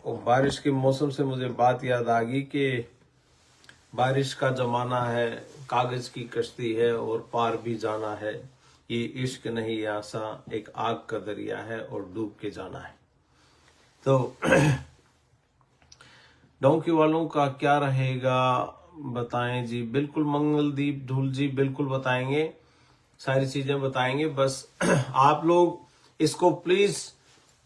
और बारिश के मौसम से मुझे बात याद आ गई कि बारिश का जमाना है, कागज की कश्ती है और पार भी जाना है। ये इश्क नहीं आसा, एक आग का दरिया है और डूब के जाना है। तो डोंकी वालों का क्या रहेगा बताएं जी। बिल्कुल मंगलदीप धूल जी बिल्कुल बताएंगे, सारी चीजें बताएंगे। बस आप लोग इसको प्लीज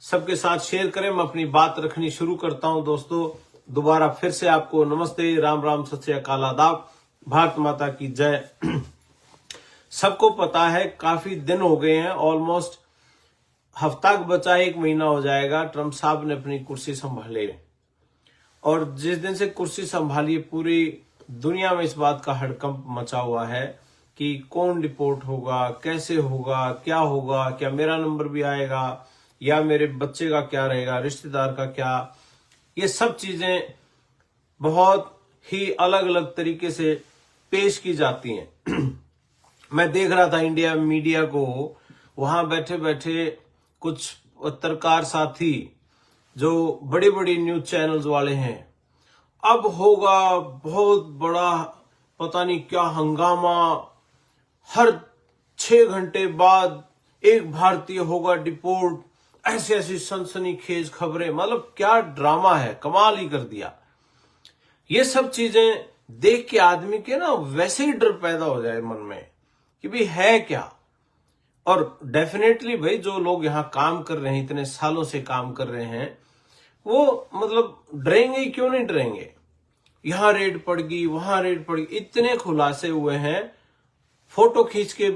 सबके साथ शेयर करें। मैं अपनी बात रखनी शुरू करता हूं दोस्तों। दोबारा फिर से आपको नमस्ते, राम राम, सत श्री अकाल, आदाब, भारत माता की जय। सबको पता है काफी दिन हो गए हैं, ऑलमोस्ट हफ्ता बचा, 1 महीना हो जाएगा ट्रंप साहब ने अपनी कुर्सी संभाले। और जिस दिन से कुर्सी संभाली पूरी दुनिया में इस बात का हड़कंप मचा हुआ है कि कौन डिपोर्ट होगा, कैसे होगा, क्या होगा, क्या मेरा नंबर भी आएगा या मेरे बच्चे का क्या रहेगा, रिश्तेदार का क्या। ये सब चीजें बहुत ही अलग अलग तरीके से पेश की जाती हैं। मैं देख रहा था इंडिया मीडिया को, वहां बैठे बैठे कुछ पत्रकार साथी जो बड़ी बड़ी न्यूज चैनल्स वाले हैं, अब होगा बहुत बड़ा पता नहीं क्या हंगामा, हर 6 घंटे बाद एक भारतीय होगा डिपोर्ट, ऐसी ऐसी सनसनीखेज खबरें। मतलब क्या ड्रामा है, कमाल ही कर दिया। ये सब चीजें देख के आदमी के ना वैसे ही डर पैदा हो जाए मन में कि भाई है क्या। और डेफिनेटली भाई जो लोग यहाँ काम कर रहे हैं, इतने सालों से काम कर रहे हैं, वो मतलब डरेंगे, क्यों नहीं डरेंगे। यहां रेड पड़ गई, वहां रेड पड़ गई, इतने खुलासे हुए हैं। फोटो खींच के,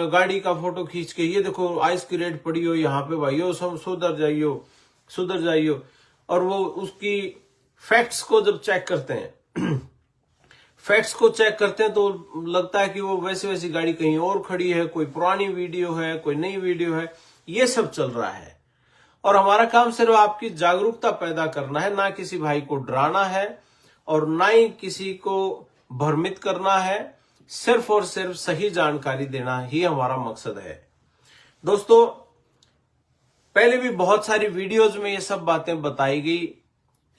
गाड़ी का फोटो खींच के, ये देखो आइस की रेड पड़ी हो यहाँ पे भाइयों, सब सुधर जाइयो, सुधर जाइयो। और वो उसकी फैक्ट्स को जब चेक करते हैं फैक्ट्स को चेक करते हैं तो लगता है कि वो वैसी वैसी गाड़ी कहीं और खड़ी है, कोई पुरानी वीडियो है, कोई नई वीडियो है, ये सब चल रहा है। और हमारा काम सिर्फ आपकी जागरूकता पैदा करना है, ना किसी भाई को डराना है और ना ही किसी को भ्रमित करना है। सिर्फ और सिर्फ सही जानकारी देना ही हमारा मकसद है। दोस्तों पहले भी बहुत सारी वीडियोज में ये सब बातें बताई गई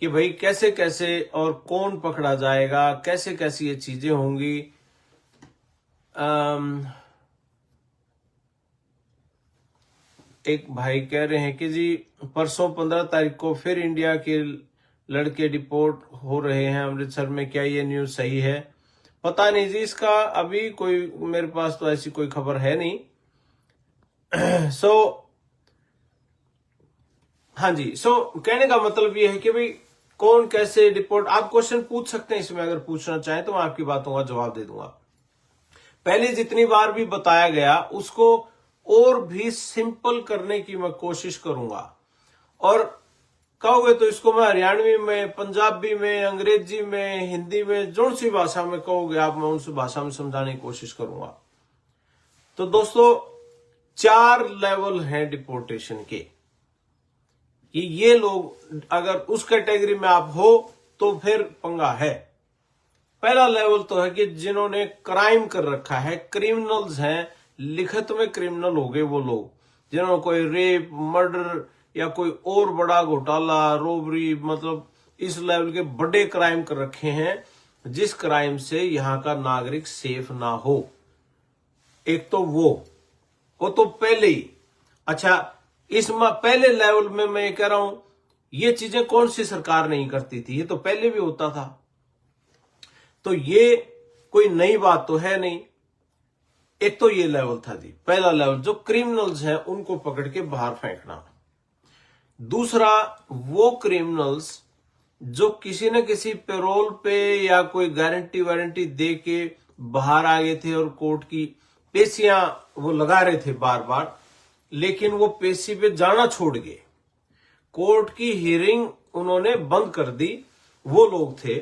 कि भाई कैसे कैसे और कौन पकड़ा जाएगा, कैसे कैसे ये चीजें होंगी। एक भाई कह रहे हैं कि जी परसों 15 तारीख को फिर इंडिया के लड़के डिपोर्ट हो रहे हैं अमृतसर में, क्या ये न्यूज सही है? पता नहीं जी, इसका अभी कोई मेरे पास तो ऐसी कोई खबर है नहीं। हाँ जी, कहने का मतलब ये है कि भाई कौन कैसे डिपोर्ट, आप क्वेश्चन पूछ सकते हैं इसमें, अगर पूछना चाहें तो मैं आपकी बातों का जवाब दे दूंगा। पहले जितनी बार भी बताया गया उसको और भी सिंपल करने की मैं कोशिश करूंगा। और कहोगे तो इसको मैं हरियाणवी में, पंजाबी में, अंग्रेजी में, हिंदी में, जो सी भाषा में कहोगे आप, मैं उस भाषा में समझाने की कोशिश करूंगा। तो दोस्तों 4 लेवल हैं डिपोर्टेशन के कि ये लोग अगर उस कैटेगरी में आप हो तो फिर पंगा है। पहला लेवल तो है कि जिन्होंने क्राइम कर रखा है, क्रिमिनल्स हैं, लिखित में क्रिमिनल हो गए वो लोग, जिन्होंने कोई रेप, मर्डर या कोई और बड़ा घोटाला, रोबरी, मतलब इस लेवल के बड़े क्राइम कर रखे हैं, जिस क्राइम से यहां का नागरिक सेफ ना हो। एक तो वो तो पहले ही। अच्छा, इस पहले लेवल में मैं कह रहा हूं, ये चीजें कौन सी सरकार नहीं करती थी, ये तो पहले भी होता था। तो ये कोई नई बात तो है नहीं। एक तो ये लेवल था जी, पहला लेवल, जो क्रिमिनल्स हैं उनको पकड़ के बाहर फेंकना। दूसरा, वो क्रिमिनल्स जो किसी न किसी पेरोल पे या कोई गारंटी वारंटी दे के बाहर आ गए थे और कोर्ट की पेशियां वो लगा रहे थे बार बार, लेकिन वो पेशी पे जाना छोड़ गए, कोर्ट की हियरिंग उन्होंने बंद कर दी, वो लोग थे।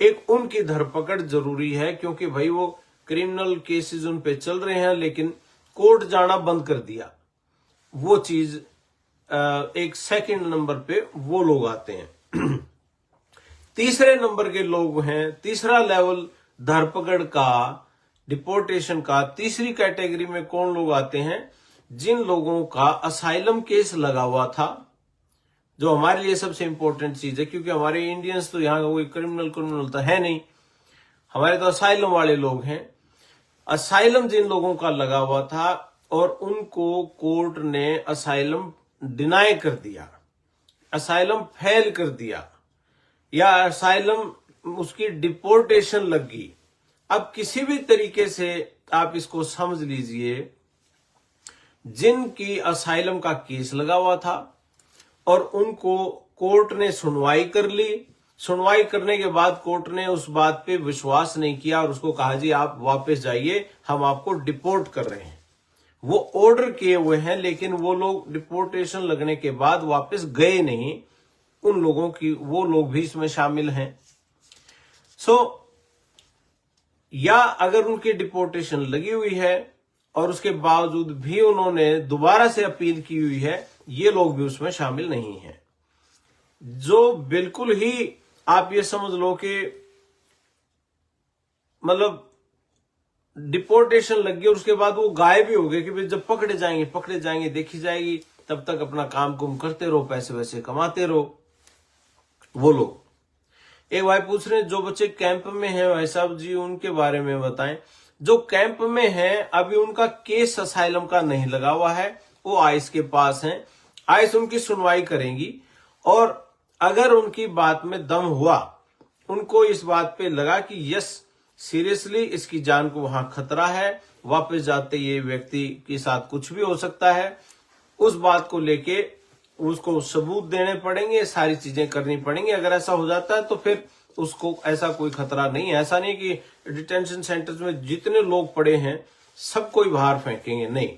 एक उनकी धरपकड़ जरूरी है, क्योंकि भाई वो क्रिमिनल केसेस उन पे चल रहे हैं लेकिन कोर्ट जाना बंद कर दिया। वो चीज एक सेकंड नंबर पे वो लोग आते हैं। तीसरे नंबर के लोग हैं, तीसरा लेवल धरपकड़ का, डिपोर्टेशन का, तीसरी कैटेगरी में कौन लोग आते हैं? जिन लोगों का असाइलम केस लगा हुआ था, जो हमारे लिए सबसे इंपॉर्टेंट चीज है, क्योंकि हमारे इंडियंस तो यहाँ का कोई क्रिमिनल तो है नहीं, हमारे तो असाइलम वाले लोग हैं। असाइलम जिन लोगों का लगा हुआ था और उनको कोर्ट ने असाइलम डिनाई कर दिया, असाइलम फेल कर दिया, या असाइलम उसकी डिपोर्टेशन लग गई। अब किसी भी तरीके से आप इसको समझ लीजिए, जिनकी असाइलम का केस लगा हुआ था और उनको कोर्ट ने सुनवाई कर ली, सुनवाई करने के बाद कोर्ट ने उस बात पे विश्वास नहीं किया और उसको कहा जी आप वापस जाइए, हम आपको डिपोर्ट कर रहे हैं। वो ऑर्डर किए हुए हैं, लेकिन वो लोग डिपोर्टेशन लगने के बाद वापस गए नहीं। उन लोगों की, वो लोग भी इसमें शामिल हैं। या अगर उनकी डिपोर्टेशन लगी हुई है और उसके बावजूद भी उन्होंने दोबारा से अपील की हुई है, ये लोग भी उसमें शामिल नहीं हैं। जो बिल्कुल ही आप ये समझ लो कि मतलब डिपोर्टेशन लग गई और उसके बाद वो गायब भी हो गए कि भाई जब पकड़े जाएंगे देखी जाएगी, तब तक अपना काम कुम करते रहो, पैसे वैसे कमाते रहो। वो लोग, एक भाई पूछ रहे हैं जो बच्चे कैंप में हैं भाई साहब जी उनके बारे में बताएं। जो कैंप में हैं अभी उनका केस असाइलम का नहीं लगा हुआ है, वो आइस के पास हैं, आइस उनकी सुनवाई करेंगी और अगर उनकी बात में दम हुआ, उनको इस बात पे लगा कि यस सीरियसली इसकी जान को वहां खतरा है, वापस जाते ये व्यक्ति के साथ कुछ भी हो सकता है, उस बात को लेके उसको सबूत देने पड़ेंगे, सारी चीजें करनी पड़ेंगी। अगर ऐसा हो जाता है तो फिर उसको ऐसा कोई खतरा नहीं है। ऐसा नहीं कि डिटेंशन सेंटर्स में जितने लोग पड़े हैं सबको ही बाहर फेंकेंगे, नहीं।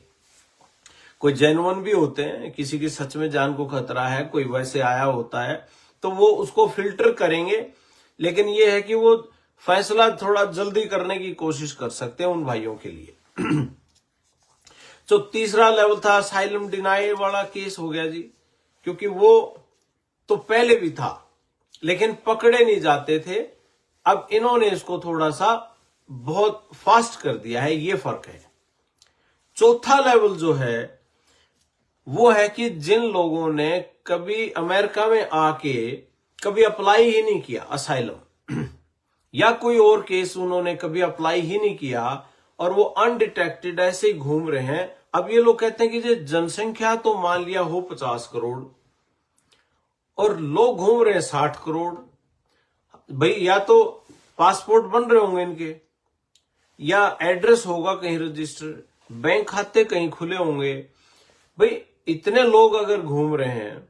कोई जेन्युइन भी होते हैं, किसी की सच में जान को खतरा है, कोई वैसे आया होता है तो वो उसको फिल्टर करेंगे, लेकिन ये है कि वो फैसला थोड़ा जल्दी करने की कोशिश कर सकते हैं उन भाइयों के लिए। तो तीसरा लेवल था असाइलम डिनाई वाला केस हो गया जी, क्योंकि वो तो पहले भी था लेकिन पकड़े नहीं जाते थे। अब इन्होंने इसको थोड़ा सा बहुत फास्ट कर दिया है, ये फर्क है। चौथा लेवल जो है वो है कि जिन लोगों ने कभी अमेरिका में आके कभी अप्लाई ही नहीं किया असाइलम, या कोई और केस उन्होंने कभी अप्लाई ही नहीं किया और वो अनडिटेक्टेड ऐसे ही घूम रहे हैं। अब ये लोग कहते हैं कि जो जनसंख्या तो मान लिया हो 50 करोड़ और लोग घूम रहे हैं 60 करोड़, भाई या तो पासपोर्ट बन रहे होंगे इनके, या एड्रेस होगा कहीं रजिस्टर, बैंक खाते कहीं खुले होंगे। भाई इतने लोग अगर घूम रहे हैं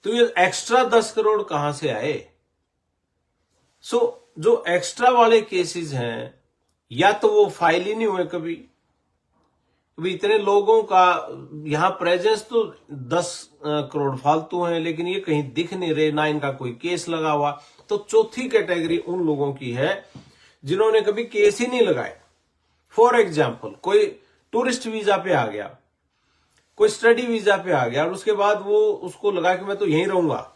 तो ये एक्स्ट्रा 10 करोड़ कहां से आए? जो एक्स्ट्रा वाले केसेस हैं या तो वो फाइल ही नहीं हुए कभी इतने लोगों का यहां प्रेजेंस तो 10 करोड़ फालतू हैं, लेकिन ये कहीं दिख नहीं रहे, ना इनका कोई केस लगा हुआ। तो चौथी कैटेगरी उन लोगों की है जिन्होंने कभी केस ही नहीं लगाए। फॉर एग्जाम्पल, कोई टूरिस्ट वीजा पे आ गया, कोई स्टडी वीजा पे आ गया और उसके बाद वो उसको लगा कि मैं तो यहीं रहूंगा,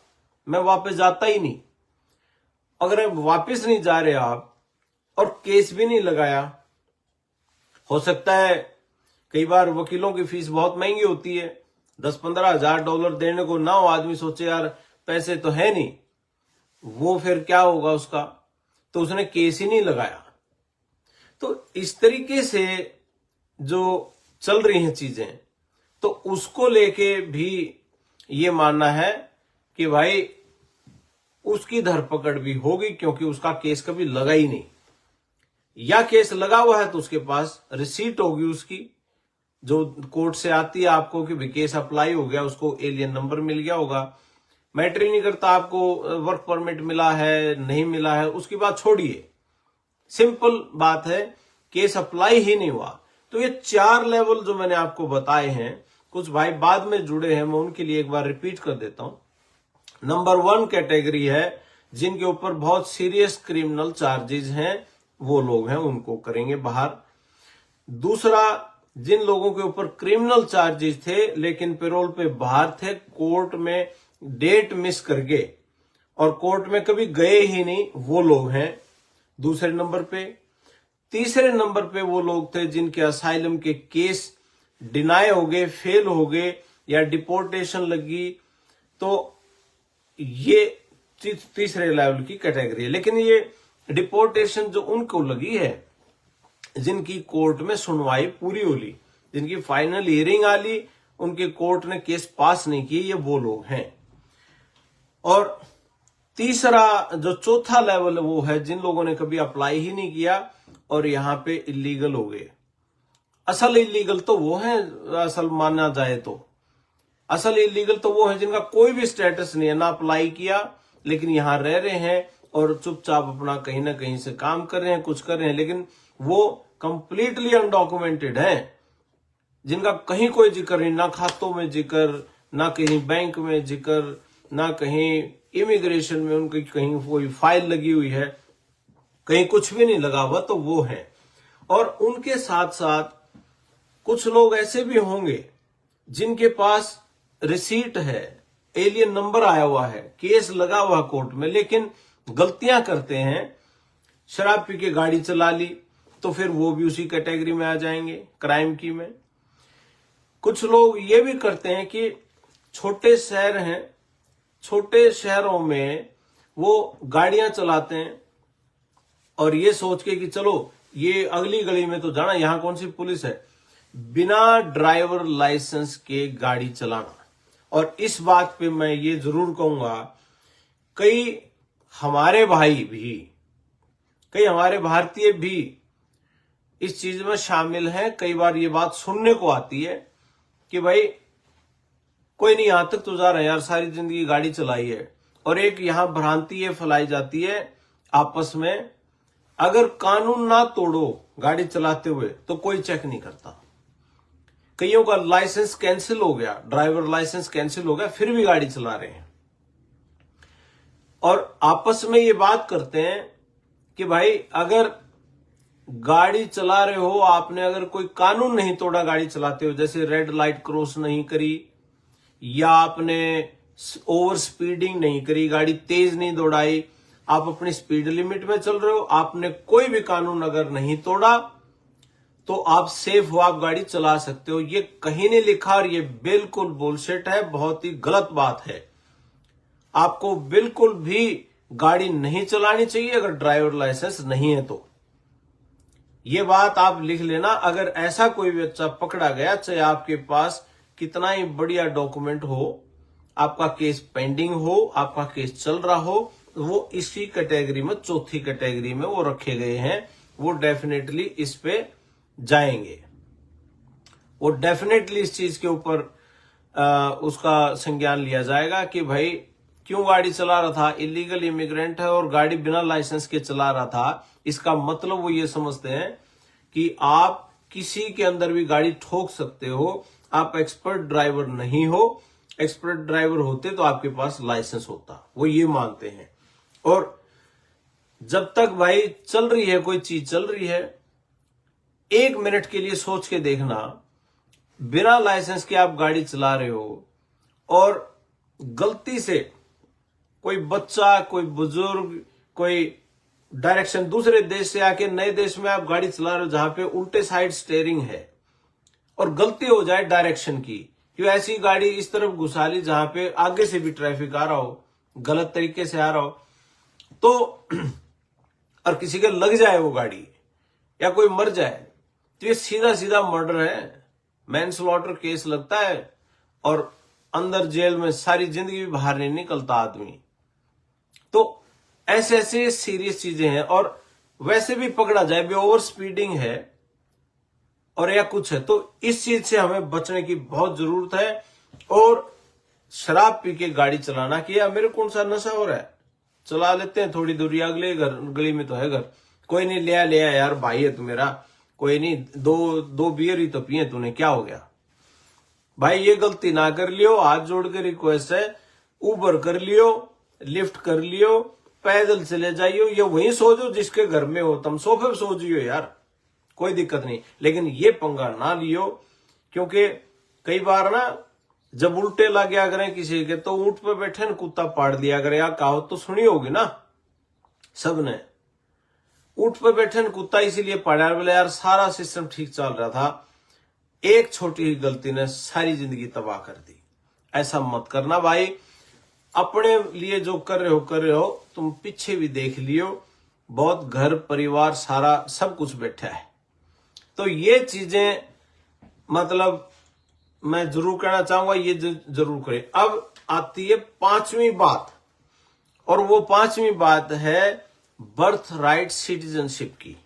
मैं वापस जाता ही नहीं। अगर वापस नहीं जा रहे आप और केस भी नहीं लगाया, हो सकता है कई बार वकीलों की फीस बहुत महंगी होती है, 10-15 हजार डॉलर देने को ना हो, आदमी सोचे यार पैसे तो है नहीं, वो फिर क्या होगा उसका, तो उसने केस ही नहीं लगाया। तो इस तरीके से जो चल रही हैं चीजें, तो उसको लेके भी ये मानना है कि भाई उसकी धरपकड़ भी होगी, क्योंकि उसका केस कभी लगा ही नहीं, या केस लगा हुआ है तो उसके पास रिसीट होगी उसकी, जो कोर्ट से आती है आपको कि भी केस अप्लाई हो गया, उसको एलियन नंबर मिल गया होगा। मैटर ही नहीं करता आपको वर्क परमिट मिला है नहीं मिला है, उसकी बात छोड़िए, सिंपल बात है केस अप्लाई ही नहीं हुआ। तो ये 4 लेवल जो मैंने आपको बताए हैं, कुछ भाई बाद में जुड़े हैं, मैं उनके लिए एक बार रिपीट कर देता हूं। नंबर 1 कैटेगरी है जिनके ऊपर बहुत सीरियस क्रिमिनल चार्जेस हैं, वो लोग हैं, उनको करेंगे बाहर। दूसरा, जिन लोगों के ऊपर क्रिमिनल चार्जेस थे लेकिन पेरोल पे बाहर थे, कोर्ट में डेट मिस कर गए और कोर्ट में कभी गए ही नहीं, वो लोग हैं दूसरे नंबर पे। तीसरे नंबर पे वो लोग थे जिनके असाइलम के केस डिनाई हो गए, फेल हो गए या डिपोर्टेशन लगी, तो ये तीसरे लेवल की कैटेगरी है। लेकिन ये डिपोर्टेशन जो उनको लगी है, जिनकी कोर्ट में सुनवाई पूरी होली, जिनकी फाइनल हियरिंग आली, उनके कोर्ट ने केस पास नहीं किए, ये वो लोग हैं। और तीसरा जो चौथा लेवल वो है जिन लोगों ने कभी अप्लाई ही नहीं किया और यहां पे इलीगल हो गए। असल इलीगल तो वो है, असल माना जाए तो असल इलीगल तो वो है जिनका कोई भी स्टेटस नहीं है, ना अप्लाई किया, लेकिन यहां रह रहे हैं और चुपचाप अपना कहीं ना कहीं से काम कर रहे हैं, कुछ कर रहे हैं, लेकिन वो कंप्लीटली अनडॉक्यूमेंटेड हैं, जिनका कहीं कोई जिक्र नहीं, ना खातों में जिक्र, ना कहीं बैंक में जिक्र, ना कहीं इमिग्रेशन में उनकी कहीं कोई फाइल लगी हुई है, कहीं कुछ भी नहीं लगा हुआ, तो वो है। और उनके साथ साथ कुछ लोग ऐसे भी होंगे जिनके पास रिसीट है, एलियन नंबर आया हुआ है, केस लगा हुआ कोर्ट में, लेकिन गलतियां करते हैं, शराब पी के गाड़ी चला ली, तो फिर वो भी उसी कैटेगरी में आ जाएंगे, क्राइम की में। कुछ लोग ये भी करते हैं कि छोटे शहर हैं, छोटे शहरों में वो गाड़ियां चलाते हैं और ये सोच के कि चलो ये अगली गली में तो जाना, यहां कौन सी पुलिस है, बिना ड्राइवर लाइसेंस के गाड़ी चलाना। और इस बात पे मैं ये जरूर कहूंगा, कई हमारे भाई भी, कई हमारे भारतीय भी इस चीज में शामिल हैं। कई बार ये बात सुनने को आती है कि भाई कोई नहीं, यहां तक तो जा रहे हैं यार, सारी जिंदगी गाड़ी चलाई है। और एक यहां भ्रांति ये फैलाई जाती है आपस में, अगर कानून ना तोड़ो गाड़ी चलाते हुए तो कोई चेक नहीं करता। कईयों का लाइसेंस कैंसिल हो गया, ड्राइवर लाइसेंस कैंसिल हो गया, फिर भी गाड़ी चला रहे हैं। और आपस में ये बात करते हैं कि भाई अगर गाड़ी चला रहे हो, आपने अगर कोई कानून नहीं तोड़ा गाड़ी चलाते हो, जैसे रेड लाइट क्रॉस नहीं करी, या आपने ओवर स्पीडिंग नहीं करी, गाड़ी तेज नहीं दौड़ाई, आप अपनी स्पीड लिमिट में चल रहे हो, आपने कोई भी कानून अगर नहीं तोड़ा, तो आप सेफ हो, आप गाड़ी चला सकते हो। ये कहीं नहीं लिखा और ये बिल्कुल बुलशिट है, बहुत ही गलत बात है। आपको बिल्कुल भी गाड़ी नहीं चलानी चाहिए अगर ड्राइवर लाइसेंस नहीं है तो। ये बात आप लिख लेना, अगर ऐसा कोई बच्चा पकड़ा गया, चाहे आपके पास कितना ही बढ़िया डॉक्यूमेंट हो, आपका केस पेंडिंग हो, आपका केस चल रहा हो, वो इसी कैटेगरी में, चौथी कैटेगरी में वो रखे गए हैं, वो डेफिनेटली इस पे जाएंगे, वो डेफिनेटली इस चीज के ऊपर उसका संज्ञान लिया जाएगा कि भाई क्यों गाड़ी चला रहा था, इलीगल इमिग्रेंट है और गाड़ी बिना लाइसेंस के चला रहा था। इसका मतलब वो ये समझते हैं कि आप किसी के अंदर भी गाड़ी ठोक सकते हो, आप एक्सपर्ट ड्राइवर नहीं हो, एक्सपर्ट ड्राइवर होते तो आपके पास लाइसेंस होता, वो ये मानते हैं। और जब तक भाई चल रही है, कोई चीज चल रही है, 1 मिनट के लिए सोच के देखना, बिना लाइसेंस के आप गाड़ी चला रहे हो और गलती से कोई बच्चा, कोई बुजुर्ग, कोई डायरेक्शन दूसरे देश से आके नए देश में आप गाड़ी चला रहे हो जहां पे उल्टे साइड स्टीयरिंग है, और गलती हो जाए डायरेक्शन की, कि ऐसी गाड़ी इस तरफ घुसा ली जहां पे आगे से भी ट्रैफिक आ रहा हो, गलत तरीके से आ रहा हो, तो और किसी के लग जाए वो गाड़ी या कोई मर जाए, तो ये सीधा सीधा मर्डर है, मैनस्लॉटर केस लगता है और अंदर जेल में सारी जिंदगी भी बाहर नहीं निकलता आदमी। तो ऐसे ऐसे सीरियस चीजें हैं। और वैसे भी पकड़ा जाए भी ओवर स्पीडिंग है और या कुछ है, तो इस चीज से हमें बचने की बहुत जरूरत है। और शराब पी के गाड़ी चलाना कि यार मेरे कौन सा नशा हो रहा है, चला लेते हैं थोड़ी दूरी, अगले घर गली में तो है घर, कोई नहीं, ले आया यार, भाई है तू मेरा, कोई नहीं, दो बियर ही तो पिए तूने, क्या हो गया भाई, ये गलती ना कर लियो। हाथ जोड़ के रिक्वेस्ट है, उबर कर लियो, लिफ्ट कर लियो, पैदल चले जाइयो, ये वहीं सो जाओ जिसके घर में हो, तुम सोफे पे सो जियो यार, कोई दिक्कत नहीं, लेकिन ये पंगा ना लियो। क्योंकि कई बार ना जब उल्टे लग गया करें किसी के, तो ऊंट पे बैठे न कुत्ता पाड़ दिया करे, या कहावत तो सुनी होगी ना सबने, ऊंट पे बैठे न कुत्ता इसीलिए पाड़ा, बोले यार सारा सिस्टम ठीक चल रहा था, एक छोटी ही गलती ने सारी जिंदगी तबाह कर दी। ऐसा मत करना भाई। अपने लिए जो कर रहे हो तुम पीछे भी देख लियो, बहुत घर परिवार सारा सब कुछ बैठा है। तो ये चीजें मतलब मैं जरूर कहना चाहूंगा, ये जरूर करें। अब आती है पांचवी बात, और वो पांचवी बात है बर्थ राइट सिटीजनशिप की,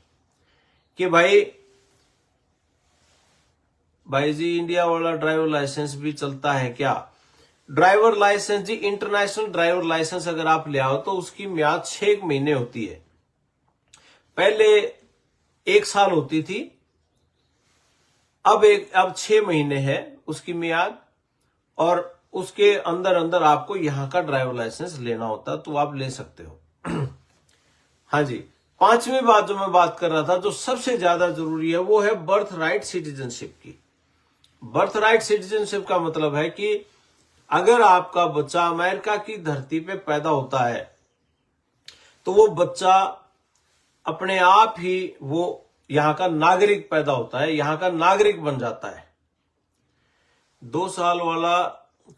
कि भाई जी इंडिया वाला ड्राइवर लाइसेंस भी चलता है क्या? ड्राइवर लाइसेंस जी, इंटरनेशनल ड्राइवर लाइसेंस अगर आप ले आओ तो उसकी म्याद 6 महीने होती है। पहले 1 साल होती थी, अब 6 महीने है उसकी म्याद, और उसके अंदर अंदर आपको यहां का ड्राइवर लाइसेंस लेना होता, तो आप ले सकते हो। हाँ जी, पांचवी बात जो मैं बात कर रहा था, जो सबसे ज्यादा जरूरी है, वो है बर्थ राइट सिटीजनशिप की। बर्थ राइट सिटीजनशिप का मतलब है कि अगर आपका बच्चा अमेरिका की धरती पे पैदा होता है तो वो बच्चा अपने आप ही वो यहां का नागरिक पैदा होता है, यहां का नागरिक बन जाता है। 2 साल वाला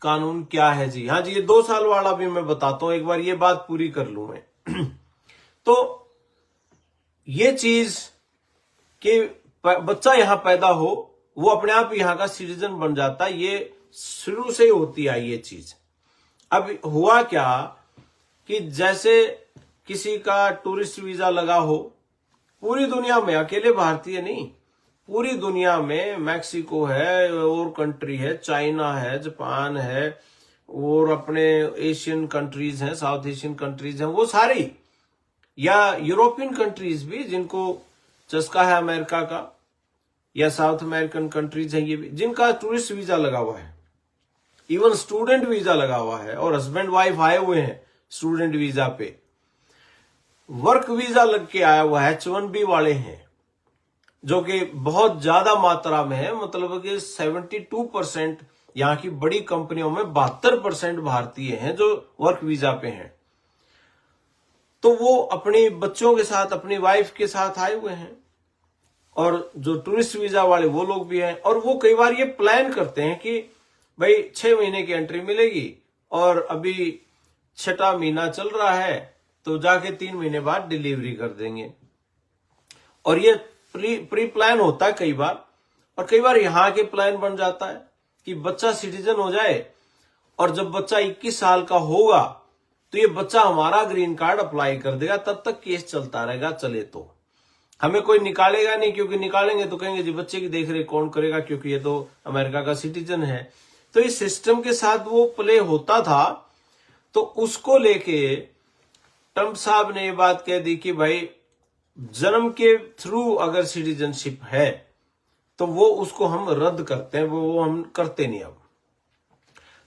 कानून क्या है जी? हाँ जी, ये 2 साल वाला भी मैं बताता हूं, एक बार ये बात पूरी कर लूं मैं। तो ये चीज कि बच्चा यहां पैदा हो, वो अपने आप यहां का सिटीजन बन जाता है, ये शुरू से ही होती आई ये चीज। अब हुआ क्या कि जैसे किसी का टूरिस्ट वीजा लगा हो, पूरी दुनिया में, अकेले भारतीय नहीं, पूरी दुनिया में, मैक्सिको है और कंट्री है, चाइना है, जापान है, और अपने एशियन कंट्रीज हैं, साउथ एशियन कंट्रीज हैं, वो सारी, या यूरोपियन कंट्रीज भी जिनको चस्का है अमेरिका का, या साउथ अमेरिकन कंट्रीज हैं ये भी, जिनका टूरिस्ट वीजा लगा हुआ है, इवन स्टूडेंट वीजा लगा हुआ है, और हस्बैंड वाइफ आए हुए हैं स्टूडेंट वीजा पे, वर्क वीजा लग के आया हुआ है, H1B वाले हैं, जो कि बहुत ज्यादा मात्रा में है, मतलब कि 72% यहां की बड़ी कंपनियों में 72% भारतीय हैं जो वर्क वीजा पे हैं। तो वो अपने बच्चों के साथ, अपनी वाइफ के साथ आए हुए हैं, और जो टूरिस्ट वीजा वाले वो लोग भी हैं, और वो कई बार ये प्लान करते हैं कि भाई 6 महीने की एंट्री मिलेगी, और अभी 6वां महीना चल रहा है, तो जाके 3 महीने बाद डिलीवरी कर देंगे। और ये प्री प्लान होता है कई बार, और कई बार यहां के प्लान बन जाता है कि बच्चा सिटीजन हो जाए, और जब बच्चा 21 साल का होगा तो ये बच्चा हमारा ग्रीन कार्ड अप्लाई कर देगा, तब तक केस चलता रहेगा, चले तो हमें कोई निकालेगा नहीं, क्योंकि निकालेंगे तो कहेंगे जी बच्चे की देखरेख कौन करेगा, क्योंकि ये तो अमेरिका का सिटीजन है। तो इस सिस्टम के साथ वो प्ले होता था, तो उसको लेके ट्रंप साहब ने ये बात कह दी कि भाई जन्म के थ्रू अगर सिटीजनशिप है तो वो उसको हम रद्द करते हैं, वो हम करते नहीं। अब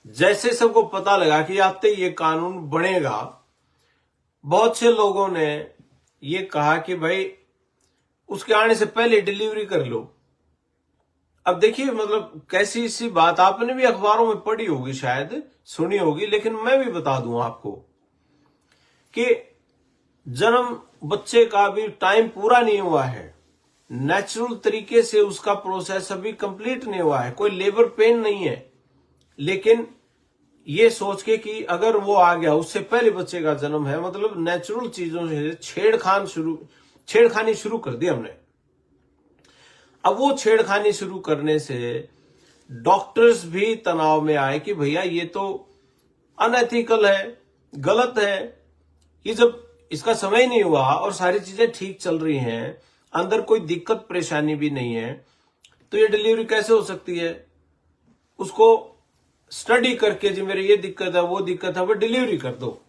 जैसे सबको पता लगा कि आते ये कानून बनेगा, बहुत से लोगों ने ये कहा कि भाई उसके आने से पहले डिलीवरी कर लो। अब देखिए, मतलब कैसी सी बात, आपने भी अखबारों में पढ़ी होगी, शायद सुनी होगी, लेकिन मैं भी बता दूं आपको कि जन्म बच्चे का भी टाइम पूरा नहीं हुआ है, नेचुरल तरीके से उसका प्रोसेस अभी कंप्लीट नहीं हुआ है, कोई लेबर पेन नहीं है, लेकिन ये सोच के कि अगर वो आ गया, उससे पहले बच्चे का जन्म है, मतलब नेचुरल चीजों से छेड़खानी शुरू कर दी हमने। अब वो छेड़खानी शुरू करने से डॉक्टर्स भी तनाव में आए कि भैया ये तो अनएथिकल है, गलत है। ये जब इसका समय नहीं हुआ और सारी चीजें ठीक चल रही हैं, अंदर कोई दिक्कत परेशानी भी नहीं है, तो ये डिलीवरी कैसे हो सकती है? उसको स्टडी करके जी मेरी ये दिक्कत है, वो दिक्कत है, वो डिलीवरी कर दो।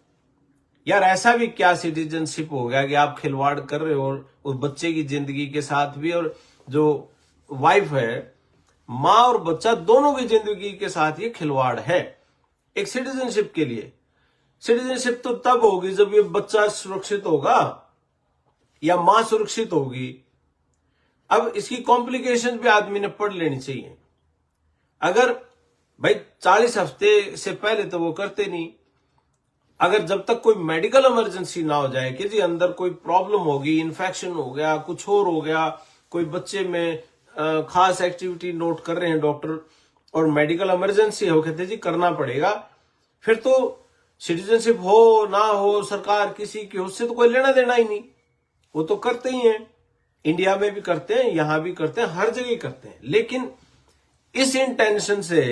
यार ऐसा भी क्या सिटीजनशिप हो गया कि आप खिलवाड़ कर रहे हो उस बच्चे की जिंदगी के साथ भी, और जो वाइफ है, माँ और बच्चा दोनों की जिंदगी के साथ ये खिलवाड़ है एक सिटीजनशिप के लिए। सिटीजनशिप तो तब होगी जब ये बच्चा सुरक्षित होगा या मां सुरक्षित होगी। अब इसकी कॉम्प्लिकेशन भी आदमी ने पढ़ लेनी चाहिए। अगर भाई 40 हफ्ते से पहले तो वो करते नहीं, अगर जब तक कोई मेडिकल इमरजेंसी ना हो जाए कि जी अंदर कोई प्रॉब्लम होगी, इन्फेक्शन हो गया, कुछ और हो गया, कोई बच्चे में खास एक्टिविटी नोट कर रहे हैं डॉक्टर, और मेडिकल इमरजेंसी हो, कहते जी करना पड़ेगा, फिर तो सिटीजनशिप हो ना हो सरकार किसी की, उससे तो कोई लेना देना ही नहीं, वो तो करते ही हैं। इंडिया में भी करते हैं, यहां भी करते हैं, हर जगह करते हैं। लेकिन इस इंटेंशन से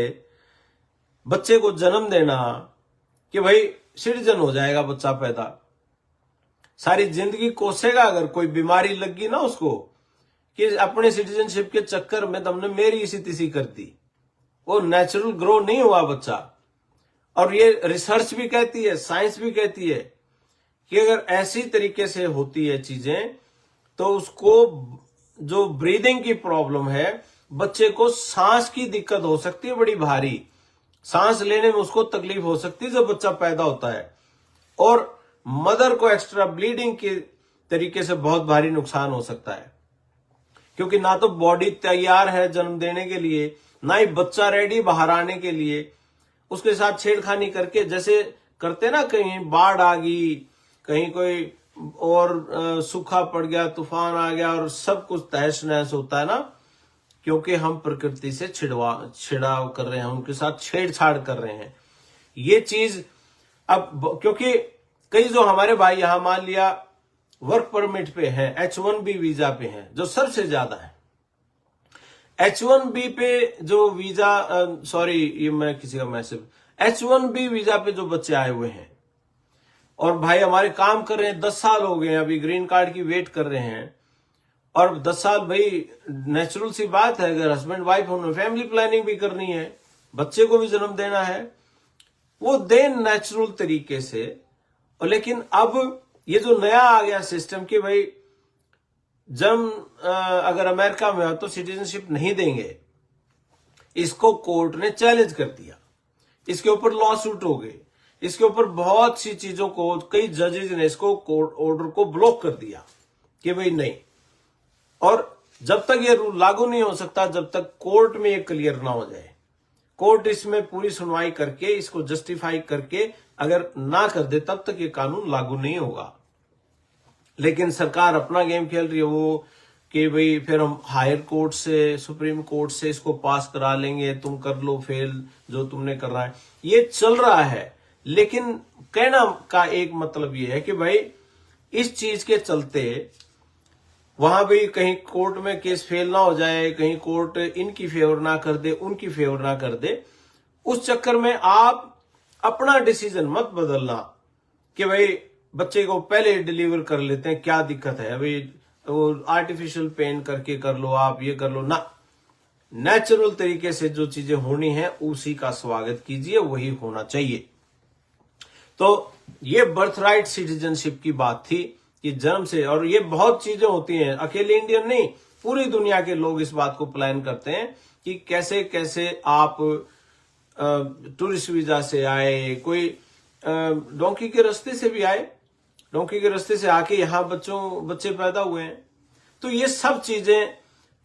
बच्चे को जन्म देना कि भाई सिटीजन हो जाएगा बच्चा पैदा, सारी जिंदगी कोसेगा, अगर कोई बीमारी लगी ना उसको कि अपने सिटीजनशिप के चक्कर में तुमने मेरी इसी तिसी कर दी, वो नेचुरल ग्रो नहीं हुआ बच्चा। और ये रिसर्च भी कहती है, साइंस भी कहती है कि अगर ऐसी तरीके से होती है चीजें तो उसको जो ब्रीदिंग की प्रॉब्लम है, बच्चे को सांस की दिक्कत हो सकती है बड़ी भारी, सांस लेने में उसको तकलीफ हो सकती है जब बच्चा पैदा होता है, और मदर को एक्स्ट्रा ब्लीडिंग के तरीके से बहुत भारी नुकसान हो सकता है, क्योंकि ना तो बॉडी तैयार है जन्म देने के लिए, ना ही बच्चा रेडी बाहर आने के लिए। उसके साथ छेड़खानी करके, जैसे करते ना, कहीं बाढ़ आ गई, कहीं कोई और सूखा पड़ गया, तूफान आ गया और सब कुछ तहस नहस होता है ना, क्योंकि हम प्रकृति से छिड़ाव कर रहे हैं, उनके साथ छेड़छाड़ कर रहे हैं। ये चीज अब, क्योंकि कई जो हमारे भाई यहां मान लिया वर्क परमिट पे हैं, H1B वीजा पे हैं, जो सबसे ज्यादा है। H1B पे जो वीजा, सॉरी ये मैं किसी का मैसेज, H1B वीजा पे जो बच्चे आए हुए हैं और भाई हमारे काम कर रहे हैं, 10 साल हो गए, अभी ग्रीन कार्ड की वेट कर रहे हैं, और 10 साल भाई नेचुरल सी बात है, अगर हस्बैंड वाइफ होने, फैमिली प्लानिंग भी करनी है, बच्चे को भी जन्म देना है, वो देन नेचुरल तरीके से। और लेकिन अब ये जो नया आ गया सिस्टम कि भाई जब अगर अमेरिका में हो तो सिटीजनशिप नहीं देंगे, इसको कोर्ट ने चैलेंज कर दिया, इसके ऊपर लॉ सूट हो गए, इसके ऊपर बहुत सी चीजों को, कई जजेज ने इसको कोर्ट ऑर्डर को ब्लॉक कर दिया कि भाई नहीं। और जब तक ये रूल लागू नहीं हो सकता, जब तक कोर्ट में ये क्लियर ना हो जाए, कोर्ट इसमें पूरी सुनवाई करके इसको जस्टिफाई करके अगर ना कर दे, तब तक ये कानून लागू नहीं होगा। लेकिन सरकार अपना गेम खेल रही है वो कि भाई फिर हम हायर कोर्ट से, सुप्रीम कोर्ट से इसको पास करा लेंगे, तुम कर लो फेल जो तुमने कर रहा है, ये चल रहा है। लेकिन कहना का एक मतलब ये है कि भाई इस चीज के चलते वहां भी कहीं कोर्ट में केस फेल ना हो जाए, कहीं कोर्ट इनकी फेवर ना कर दे, उनकी फेवर ना कर दे, उस चक्कर में आप अपना डिसीजन मत बदलना कि भाई बच्चे को पहले डिलीवर कर लेते हैं, क्या दिक्कत है, अभी वो आर्टिफिशियल पेन करके कर लो, आप ये कर लो ना। नेचुरल तरीके से जो चीजें होनी है उसी का स्वागत कीजिए, वही होना चाहिए। तो ये बर्थ राइट सिटीजनशिप की बात थी कि जन्म से, और ये बहुत चीजें होती हैं, अकेले इंडियन नहीं, पूरी दुनिया के लोग इस बात को प्लान करते हैं कि कैसे कैसे आप टूरिस्ट वीजा से आए, कोई डोंकी के रास्ते से भी आए, डोंकी के रास्ते से आके यहाँ बच्चे पैदा हुए हैं। तो ये सब चीजें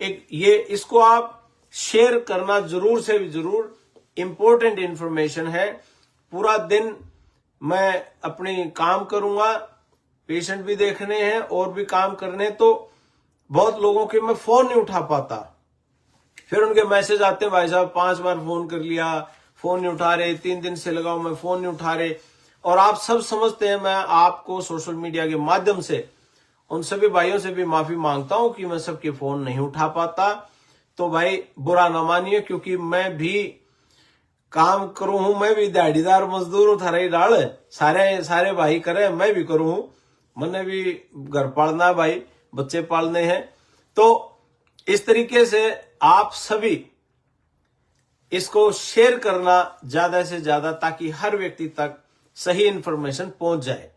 एक ये इसको आप शेयर करना जरूर से भी जरूर, इंपॉर्टेंट इंफॉर्मेशन है। पूरा दिन मैं अपनी काम करूंगा, पेशेंट भी देखने हैं और भी काम करने, तो बहुत लोगों के मैं फोन नहीं उठा पाता, फिर उनके मैसेज आते हैं, भाई साहब 5 बार फोन कर लिया, फोन नहीं उठा रहे, 3 दिन से लगाओ मैं फोन नहीं उठा रहे। और आप सब समझते हैं, मैं आपको सोशल मीडिया के माध्यम से उन सभी भाइयों से भी माफी मांगता हूं कि मैं सबके फोन नहीं उठा पाता। तो भाई बुरा ना मानिए, क्योंकि मैं भी काम करूं हूं, मैं भी दिहाड़ीदार मजदूर हूं, थारा ही डाल सारे भाई करे, मैं भी करूं हूं, मैंने भी घर पालना भाई, बच्चे पालने हैं। तो इस तरीके से आप सभी इसको शेयर करना ज्यादा से ज्यादा, ताकि हर व्यक्ति तक सही इंफॉर्मेशन पहुंच जाए।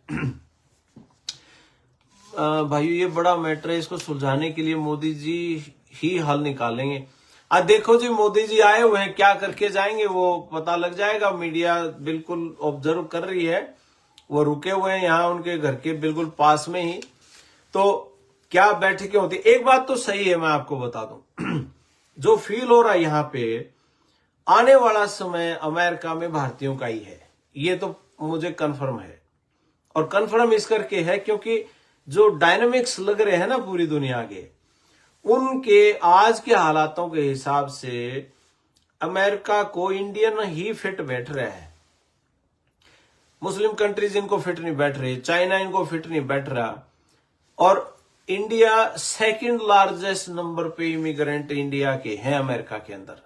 भाइयों ये बड़ा मैटर है, इसको सुलझाने के लिए मोदी जी ही हल निकालेंगे। आज देखो जी, मोदी जी आए हुए हैं, क्या करके जाएंगे वो पता लग जाएगा। मीडिया बिल्कुल ऑब्जर्व कर रही है, वो रुके हुए हैं यहाँ उनके घर के बिल्कुल पास में ही, तो क्या बैठकें होती। एक बात तो सही है, मैं आपको बता दूं, जो फील हो रहा है यहाँ पे, आने वाला समय अमेरिका में भारतीयों का ही है, ये तो मुझे कंफर्म है। और कंफर्म इस करके है क्योंकि जो डायनामिक्स लग रहे हैं ना पूरी दुनिया के, उनके आज के हालातों के हिसाब से अमेरिका को इंडियन ही फिट बैठ रहा है। मुस्लिम कंट्रीज इनको फिट नहीं बैठ रही, चाइना इनको फिट नहीं बैठ रहा, और इंडिया सेकंड लार्जेस्ट नंबर पे इमिग्रेंट इंडिया के हैं अमेरिका के अंदर,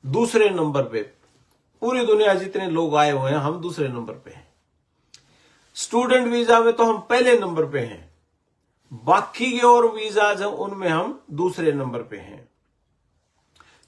दूसरे नंबर पे। पूरी दुनिया जितने लोग आए हुए हैं हम दूसरे नंबर पे हैं। स्टूडेंट वीजा में तो हम पहले नंबर पे हैं, बाकी के और वीजाज हैं उनमें हम दूसरे नंबर पे हैं।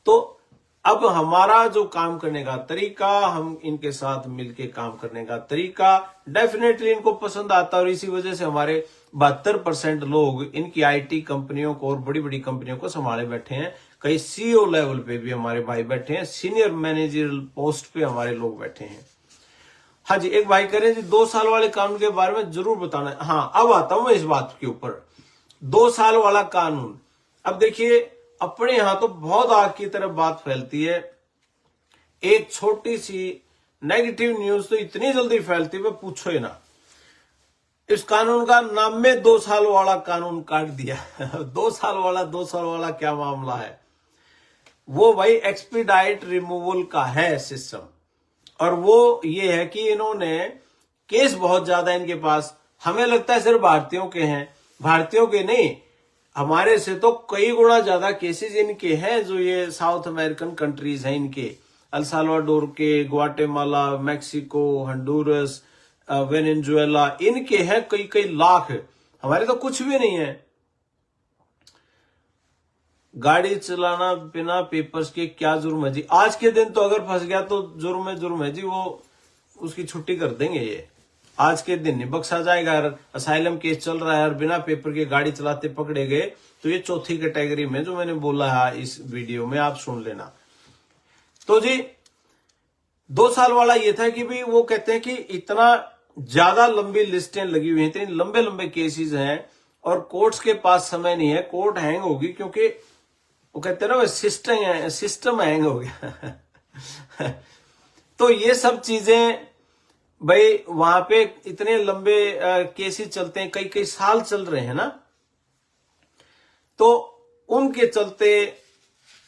तो अब हमारा जो काम करने का तरीका, हम इनके साथ मिलके काम करने का तरीका डेफिनेटली इनको पसंद आता है, और इसी वजह से हमारे 72% लोग इनकी आईटी कंपनियों को और बड़ी बड़ी कंपनियों को संभाले बैठे हैं। कई सीईओ लेवल पे भी हमारे भाई बैठे हैं, सीनियर मैनेजरियल पोस्ट पे हमारे लोग बैठे हैं। हाँ जी, एक भाई कह रहे हैं जी 2 साल वाले कानून के बारे में जरूर बताना। हाँ, अब आता हूं मैं इस बात के ऊपर। 2 साल वाला कानून, अब देखिए अपने यहां तो बहुत आग की तरफ बात फैलती है। एक छोटी सी नेगेटिव न्यूज तो इतनी जल्दी फैलती है, पूछो ही ना। इस कानून का नाम में 2 साल वाला कानून काट दिया। 2 साल वाला क्या मामला है? वो भाई एक्सपीडाइट रिमूवल का है सिस्टम, और वो ये है कि इन्होंने केस बहुत ज्यादा इनके पास, हमें लगता है सिर्फ भारतीयों के हैं, भारतीयों के नहीं, हमारे से तो कई गुना ज्यादा केसेस इनके हैं जो ये साउथ अमेरिकन कंट्रीज हैं इनके, अल साल्वाडोर के, ग्वाटेमाला, मैक्सिको, हंडूरस, वेनेजुएला, इनके हैं कई कई लाख। हमारे तो कुछ भी नहीं है। गाड़ी चलाना बिना पेपर्स के क्या जुर्म है जी? आज के दिन तो अगर फंस गया तो जुर्म है जी, वो उसकी छुट्टी कर देंगे। ये आज के दिन नहीं बख्शा जाएगा। अगर असाइलम केस चल रहा है और बिना पेपर के गाड़ी चलाते पकड़े गए तो ये चौथी कैटेगरी में जो मैंने बोला है इस वीडियो में, आप सुन लेना। तो जी 2 साल वाला ये था कि भाई वो कहते हैं कि इतना ज्यादा लंबी लिस्टें लगी हुई हैं, इतने लंबे लंबे केसेस हैं और कोर्ट्स के पास समय नहीं है, कोर्ट हैंग होगी, क्योंकि वो कहते हैं ना सिस्टम हैंग हो गया। तो ये सब चीजें भाई वहां पे इतने लंबे केसेस चलते हैं, कई कई साल चल रहे हैं ना, तो उनके चलते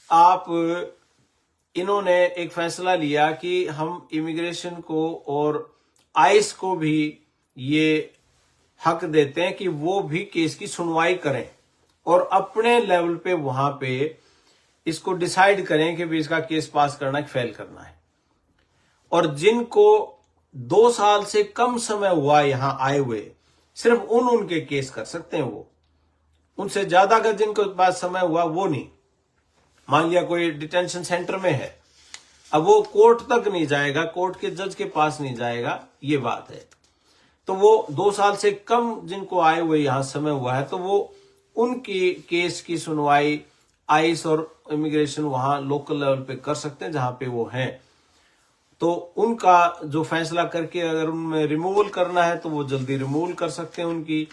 आप इन्होंने एक फैसला लिया कि हम इमिग्रेशन को और आइस को भी ये हक देते हैं कि वो भी केस की सुनवाई करें और अपने लेवल पे वहां पे इसको डिसाइड करें कि भी इसका केस पास करना है, फेल करना है। और जिनको 2 साल से कम समय हुआ यहां आए हुए, सिर्फ उनके केस कर सकते हैं वो, उनसे ज्यादा का जिनको पास समय हुआ वो नहीं। मान लिया कोई डिटेंशन सेंटर में है, अब वो कोर्ट तक नहीं जाएगा, कोर्ट के जज के पास नहीं जाएगा, ये बात है। तो वो 2 साल से कम जिनको आए हुए यहां समय हुआ है, तो वो उनकी केस की सुनवाई आइस और इमिग्रेशन वहां लोकल लेवल पे कर सकते हैं जहां पे वो हैं। तो उनका जो फैसला करके अगर उनमें रिमूवल करना है तो वो जल्दी रिमूवल कर सकते हैं उनकी।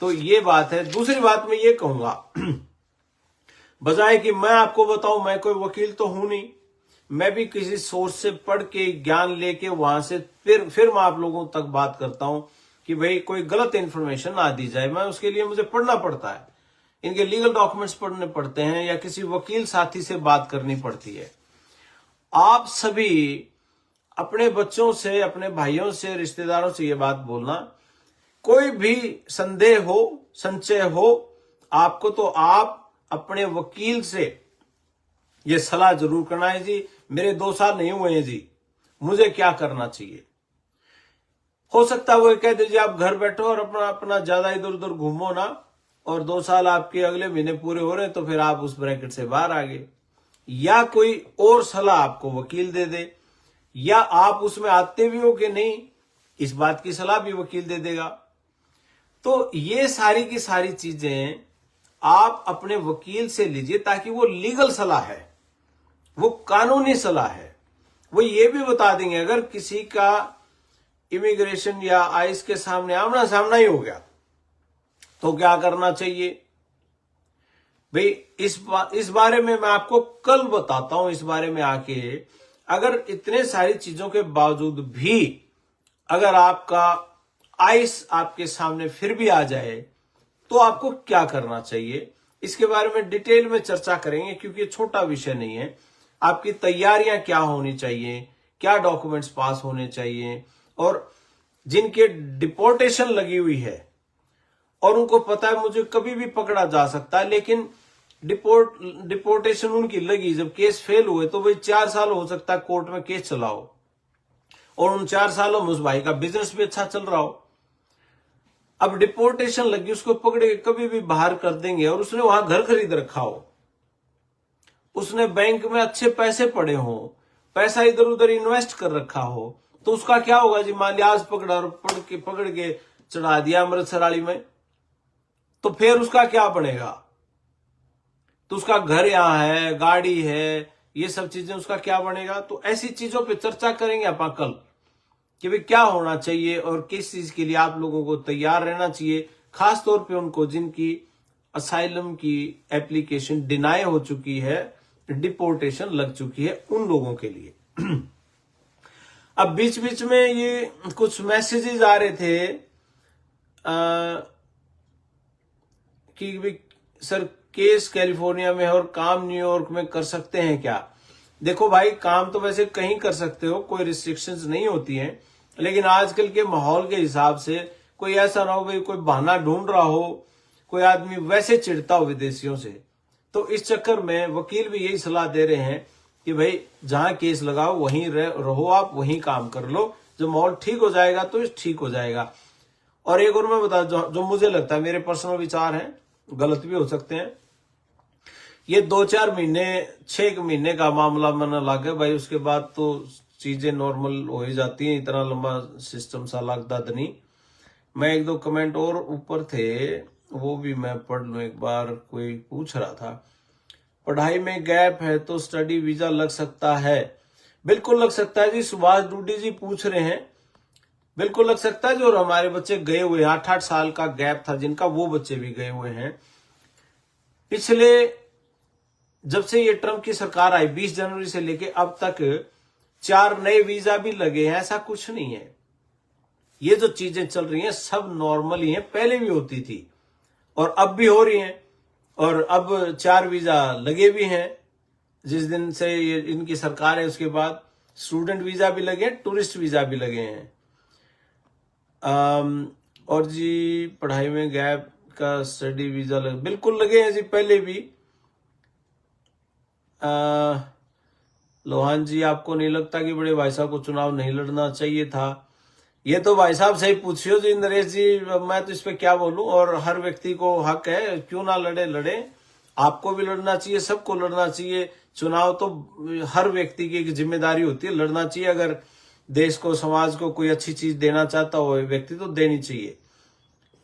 तो ये बात है। दूसरी बात मैं ये कहूंगा, बजाय कि मैं आपको बताऊं, मैं कोई वकील तो हूं नहीं, मैं भी किसी सोर्स से पढ़ के ज्ञान लेके वहां से फिर मैं आप लोगों तक बात करता हूं कि भाई कोई गलत इंफॉर्मेशन ना दी जाए। मैं उसके लिए मुझे पढ़ना पड़ता है, इनके लीगल डॉक्यूमेंट्स पढ़ने पड़ते हैं या किसी वकील साथी से बात करनी पड़ती है। आप सभी अपने बच्चों से, अपने भाइयों से, रिश्तेदारों से ये बात बोलना, कोई भी संदेह हो, संशय हो आपको, तो आप अपने वकील से ये सलाह जरूर करना है जी, मेरे 2 साल नहीं हुए हैं जी, मुझे क्या करना चाहिए। हो सकता है वो कह दीजिए आप घर बैठो और अपना ज्यादा इधर उधर घूमो ना, और 2 साल आपके अगले महीने पूरे हो रहे हैं तो फिर आप उस ब्रैकेट से बाहर आ गए, या कोई और सलाह आपको वकील दे दे, या आप उसमें आते भी हो कि नहीं, इस बात की सलाह भी वकील दे देगा। तो ये सारी की सारी चीजें आप अपने वकील से लीजिए, ताकि वो लीगल सलाह है, वो कानूनी सलाह है। वो ये भी बता देंगे अगर किसी का इमिग्रेशन या आइस के सामने आमना सामना ही हो गया तो क्या करना चाहिए। भाई इस बारे में मैं आपको कल बताता हूं। इस बारे में आके अगर इतने सारी चीजों के बावजूद भी अगर आपका आइस आपके सामने फिर भी आ जाए तो आपको क्या करना चाहिए, इसके बारे में डिटेल में चर्चा करेंगे, क्योंकि छोटा विषय नहीं है। आपकी तैयारियां क्या होनी चाहिए, क्या डॉक्यूमेंट्स पास होने चाहिए, और जिनके डिपोर्टेशन लगी हुई है और उनको पता है मुझे कभी भी पकड़ा जा सकता है, लेकिन डिपोर्टेशन उनकी लगी, जब केस फेल हुए तो भाई 4 साल हो सकता है कोर्ट में केस चलाओ, और उन 4 सालों में उस भाई का बिजनेस भी अच्छा चल रहा हो। अब डिपोर्टेशन लगी, उसको पकड़ के कभी भी बाहर कर देंगे, और उसने वहां घर खरीद रखा हो, उसने बैंक में अच्छे पैसे पड़े हो, पैसा इधर उधर इन्वेस्ट कर रखा हो, तो उसका क्या होगा जी? मान लिया आज पकड़ा और पकड़ के चढ़ा दिया अमृतसर वाली में, तो फिर उसका क्या बनेगा? तो उसका घर यहां है, गाड़ी है, ये सब चीजें, उसका क्या बनेगा? तो ऐसी चीजों पे चर्चा करेंगे अपन कल कि भाई क्या होना चाहिए और किस चीज के लिए आप लोगों को तैयार रहना चाहिए, खास तौर पे उनको जिनकी असाइलम की एप्लीकेशन डिनाई हो चुकी है, डिपोर्टेशन लग चुकी है, उन लोगों के लिए। अब बीच बीच में ये कुछ मैसेजेस आ रहे थे कि भाई सर केस कैलिफोर्निया में है और काम न्यूयॉर्क में कर सकते हैं क्या? देखो भाई, काम तो वैसे कहीं कर सकते हो, कोई रिस्ट्रिक्शंस नहीं होती हैं, लेकिन आजकल के माहौल के हिसाब से कोई ऐसा ना हो भाई कोई बहाना ढूंढ रहा हो, कोई आदमी वैसे चिढ़ता हो विदेशियों से, तो इस चक्कर में वकील भी यही सलाह दे रहे हैं कि भाई जहां केस लगाओ वहीं रहो, आप वहीं काम कर लो, जब माहौल ठीक हो जाएगा तो ठीक हो जाएगा। और एक और मैं बता, जो मुझे लगता है, मेरे पर्सनल विचार हैं, गलत भी हो सकते हैं, ये 2-4 महीने 6 महीने का मामला मन लगे भाई, उसके बाद तो चीजें नॉर्मल हो ही जाती हैं, इतना लंबा सिस्टम सा लगता नहीं। मैं 1-2 कमेंट और ऊपर थे, वो भी मैं पढ़ लूं एक बार। कोई पूछ रहा था पढ़ाई में गैप है तो स्टडी वीजा लग सकता है? बिल्कुल लग सकता है जी। सुभाष डूडी जी पूछ रहे हैं, बिल्कुल लग सकता है। जो हमारे बच्चे गए हुए 8-8 साल का गैप था जिनका, वो बच्चे भी गए हुए हैं। पिछले जब से ये ट्रंप की सरकार आई 20 जनवरी से लेके अब तक 4 नए वीजा भी लगे हैं, ऐसा कुछ नहीं है। ये जो चीजें चल रही हैं सब नॉर्मल ही हैं, पहले भी होती थी और अब भी हो रही हैं। और अब 4 वीजा लगे भी हैं जिस दिन से ये इनकी सरकार है, उसके बाद स्टूडेंट वीजा भी लगे हैं, टूरिस्ट वीजा भी लगे हैं। और जी पढ़ाई में गैप का स्टडी वीजा बिल्कुल लगे हैं जी, पहले भी। लोहान जी, आपको नहीं लगता कि बड़े भाई साहब को चुनाव नहीं लड़ना चाहिए था? ये तो भाई साहब सही पूछियो जी नरेश जी, मैं तो इस पे क्या बोलूं। और हर व्यक्ति को हक है, क्यों ना लड़े, आपको भी लड़ना चाहिए, सबको लड़ना चाहिए। चुनाव तो हर व्यक्ति की एक जिम्मेदारी होती है, लड़ना चाहिए। अगर देश को, समाज को कोई अच्छी चीज देना चाहता हो व्यक्ति तो देनी चाहिए।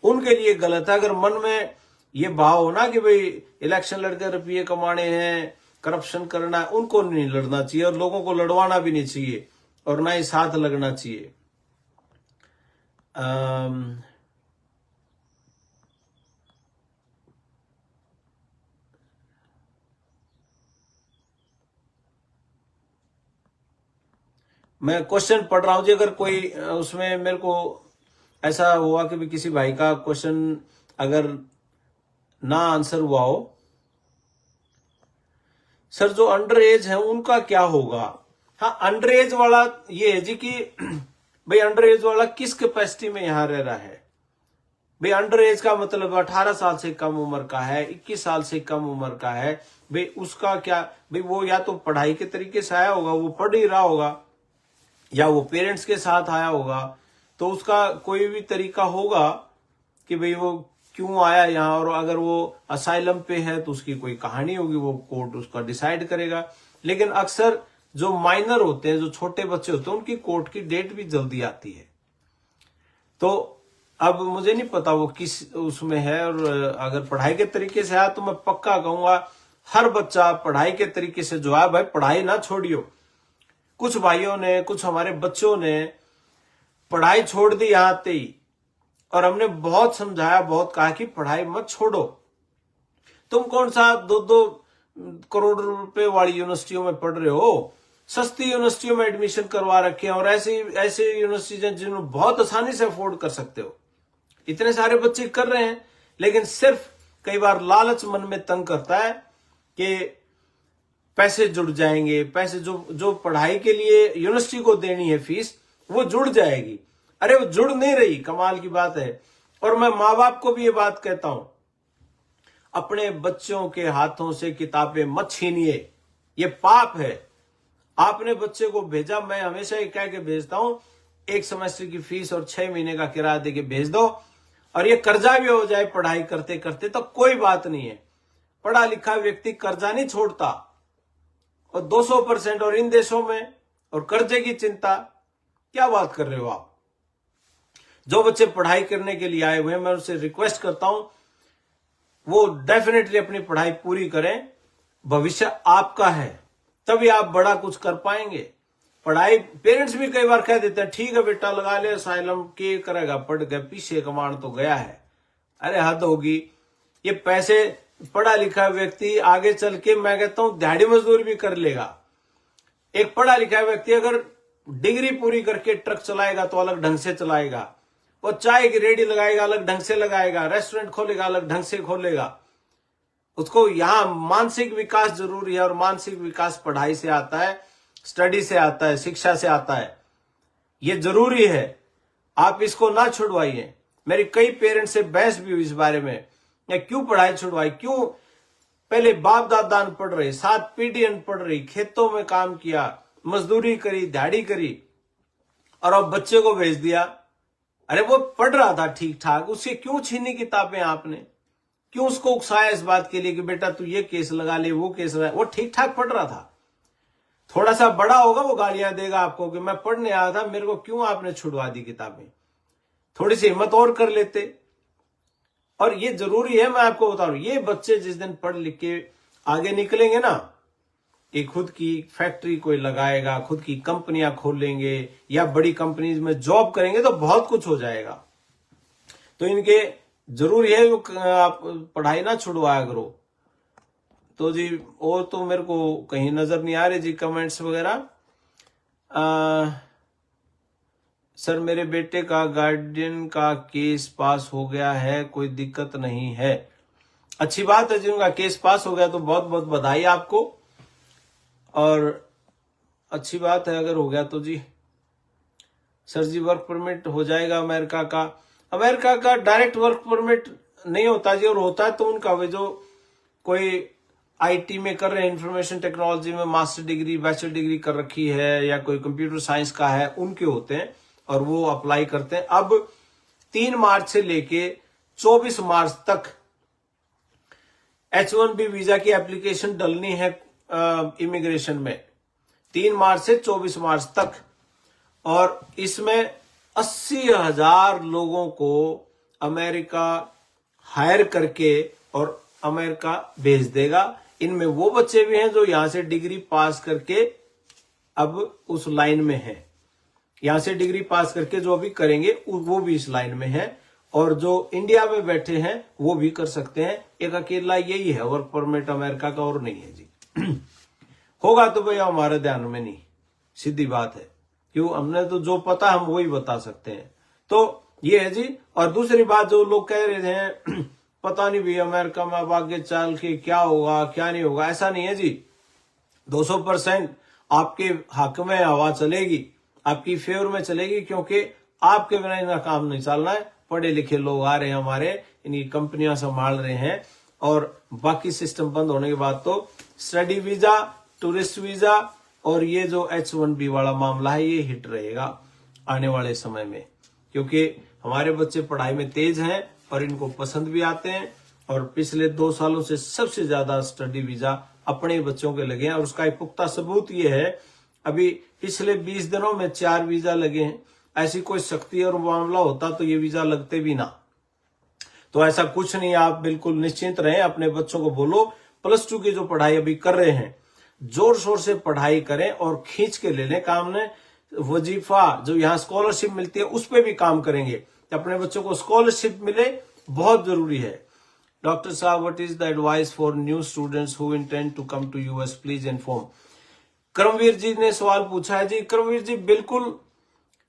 उनके लिए गलत है अगर मन में ये भाव हो ना कि भाई इलेक्शन लड़कर रुपये कमाने हैं, करप्शन करना है, उनको नहीं लड़ना चाहिए और लोगों को लड़वाना भी नहीं चाहिए और ना ही साथ लगना चाहिए। मैं क्वेश्चन पढ़ रहा हूं जी, अगर कोई उसमें मेरे को ऐसा हुआ कि भी किसी भाई का क्वेश्चन अगर ना आंसर हुआ हो। सर जो अंडर एज है उनका क्या होगा? हाँ, अंडर एज वाला ये है जी कि भाई अंडर एज वाला किस कैपेसिटी में यहां रह रहा है। भाई अंडर एज का मतलब 18 साल से कम उम्र का है, 21 साल से कम उम्र का है, भाई उसका क्या? भाई वो या तो पढ़ाई के तरीके से आया होगा, वो पढ़ ही रहा होगा, या वो पेरेंट्स के साथ आया होगा, तो उसका कोई भी तरीका होगा कि भाई वो क्यों आया यहाँ। और अगर वो असाइलम पे है तो उसकी कोई कहानी होगी, वो कोर्ट उसका डिसाइड करेगा। लेकिन अक्सर जो माइनर होते हैं, जो छोटे बच्चे होते हैं, उनकी कोर्ट की डेट भी जल्दी आती है। तो अब मुझे नहीं पता वो किस उसमें है, और अगर पढ़ाई के तरीके से आया तो मैं पक्का कहूंगा हर बच्चा पढ़ाई के तरीके से जो है, भाई पढ़ाई ना छोड़ियो। कुछ भाइयों ने, कुछ हमारे बच्चों ने पढ़ाई छोड़ दी यहां आते ही, और हमने बहुत समझाया, बहुत कहा कि पढ़ाई मत छोड़ो। तुम कौन सा 2-2 करोड़ रुपए वाली यूनिवर्सिटियों में पढ़ रहे हो? सस्ती यूनिवर्सिटियों में एडमिशन करवा रखे हैं, और ऐसे यूनिवर्सिटी जिन्हें बहुत आसानी से अफोर्ड कर सकते हो। इतने सारे बच्चे कर रहे हैं, लेकिन सिर्फ कई बार लालच मन में तंग करता है कि पैसे जुड़ जाएंगे, पैसे जो पढ़ाई के लिए यूनिवर्सिटी को देनी है फीस, वो जुड़ जाएगी। अरे वो जुड़ नहीं रही, कमाल की बात है। और मैं माँ बाप को भी ये बात कहता हूं, अपने बच्चों के हाथों से किताबें मत छीनिए, ये पाप है। आपने बच्चे को भेजा, मैं हमेशा ये कह के भेजता हूं, 1 सेमेस्टर की फीस और 6 महीने का किराया देके भेज दो, और ये कर्जा भी हो जाए पढ़ाई करते करते तो कोई बात नहीं है। पढ़ा लिखा व्यक्ति कर्जा नहीं छोड़ता, और 200%, और इन देशों में, और कर्जे की चिंता, क्या बात कर रहे हो आप। जो बच्चे पढ़ाई करने के लिए आए हुए हैं, मैं उनसे रिक्वेस्ट करता हूं वो डेफिनेटली अपनी पढ़ाई पूरी करें। भविष्य आपका है, तभी आप बड़ा कुछ कर पाएंगे। पढ़ाई, पेरेंट्स भी कई बार कह देते हैं ठीक है बेटा लगा ले असाइलम, के करेगा, पढ़ के पीछे कमांड तो गया है। अरे हद होगी। ये पैसे, पढ़ा लिखा व्यक्ति आगे चल के, मैं कहता हूं दिहाड़ी मजदूरी भी कर लेगा। एक पढ़ा लिखा व्यक्ति अगर डिग्री पूरी करके ट्रक चलाएगा तो अलग ढंग से चलाएगा, और चाय की रेडी लगाएगा अलग ढंग से लगाएगा, रेस्टोरेंट खोलेगा अलग ढंग से खोलेगा। उसको यहां मानसिक विकास जरूरी है, और मानसिक विकास पढ़ाई से आता है, स्टडी से आता है, शिक्षा से आता है। ये जरूरी है, आप इसको ना छुड़वाइए। मेरी कई पेरेंट्स से बहस भी हुई इस बारे में, क्यों पढ़ाई छुड़वाई, क्यों पहले बाप दादा पढ़ रहे, 7 पीढ़ी पढ़ रही, खेतों में काम किया, मजदूरी करी, दिहाड़ी करी, और अब बच्चे को भेज दिया। अरे वो पढ़ रहा था ठीक ठाक, उससे क्यों छीनी किताबें आपने, क्यों उसको उकसाया इस बात के लिए कि बेटा तू ये केस लगा ले, वो केस लगा। वो ठीक ठाक पढ़ रहा था। थोड़ा सा बड़ा होगा वो गालियां देगा आपको कि मैं पढ़ने आया था, मेरे को क्यों आपने छुड़वा दी किताबें। थोड़ी सी हिम्मत और कर लेते। और ये जरूरी है, मैं आपको बता रहा हूं, ये बच्चे जिस दिन पढ़ लिख के आगे निकलेंगे ना, कि खुद की फैक्ट्री कोई लगाएगा, खुद की कंपनियां खोलेंगे, या बड़ी कंपनीज में जॉब करेंगे, तो बहुत कुछ हो जाएगा। तो इनके जरूरी है वो आप पढ़ाई ना छुड़वाया करो। तो जी और तो मेरे को कहीं नजर नहीं आ रहे जी कमेंट्स वगैरह। सर मेरे बेटे का गार्डियन का केस पास हो गया है, कोई दिक्कत नहीं है। अच्छी बात है जी, उनका केस पास हो गया तो बहुत बहुत बधाई आपको, और अच्छी बात है अगर हो गया तो जी। सर जी वर्क परमिट हो जाएगा अमेरिका का? अमेरिका का डायरेक्ट वर्क परमिट नहीं होता जी, और होता है तो उनका वे जो कोई आईटी में कर रहे हैं, इंफॉर्मेशन टेक्नोलॉजी में मास्टर डिग्री, बैचलर डिग्री कर रखी है, या कोई कंप्यूटर साइंस का है, उनके होते हैं और वो अप्लाई करते हैं। अब 3 मार्च से लेके 24 मार्च तक H1B वीजा की एप्लीकेशन डलनी है इमिग्रेशन में, 3 मार्च से 24 मार्च तक। और इसमें 80,000 लोगों को अमेरिका हायर करके और अमेरिका भेज देगा। इनमें वो बच्चे भी हैं जो यहां से डिग्री पास करके अब उस लाइन में हैं, यहां से डिग्री पास करके जो अभी करेंगे वो भी इस लाइन में है, और जो इंडिया में बैठे हैं वो भी कर सकते हैं। एक अकेला यही है वर्क परमिट अमेरिका का, और नहीं है जी। होगा तो भैया हमारे ध्यान में नहीं, सीधी बात है, क्यों हमने तो जो पता हम वही बता सकते हैं। तो ये है जी। और दूसरी बात जो लोग कह रहे हैं पता नहीं भैया अमेरिका में अब आगे चल के क्या होगा क्या नहीं होगा, ऐसा नहीं है जी। 200% आपके हक में हवा चलेगी, आपकी फेवर में चलेगी, क्योंकि आपके बिना इनका काम नहीं चलना है। पढ़े लिखे लोग आ रहे हैं हमारे, इनकी कंपनियां संभाल रहे हैं, और बाकी सिस्टम बंद होने के बाद तो स्टडी वीजा, टूरिस्ट वीजा और ये जो H1B वाला मामला है ये हिट रहेगा आने वाले समय में, क्योंकि हमारे बच्चे पढ़ाई में तेज हैं और इनको पसंद भी आते हैं। और पिछले 2 सालों से सबसे ज्यादा स्टडी वीजा अपने बच्चों के लगे हैं, और उसका एक पुख्ता सबूत ये है, अभी पिछले 20 दिनों में 4 वीजा लगे हैं। ऐसी कोई सख्ती और मामला होता तो ये वीजा लगते भी ना। तो ऐसा कुछ नहीं, आप बिल्कुल निश्चिंत रहें। अपने बच्चों को बोलो +2 की जो पढ़ाई अभी कर रहे हैं जोर शोर से पढ़ाई करें और खींच के ले लें काम ने। वजीफा जो यहाँ स्कॉलरशिप मिलती है उस पर भी काम करेंगे, अपने बच्चों को स्कॉलरशिप मिले, बहुत जरूरी है। डॉक्टर साहब what is the advice for new students who intend to come to US, please inform. Karmveer ji ने सवाल पूछा है जी। कर्मवीर जी बिल्कुल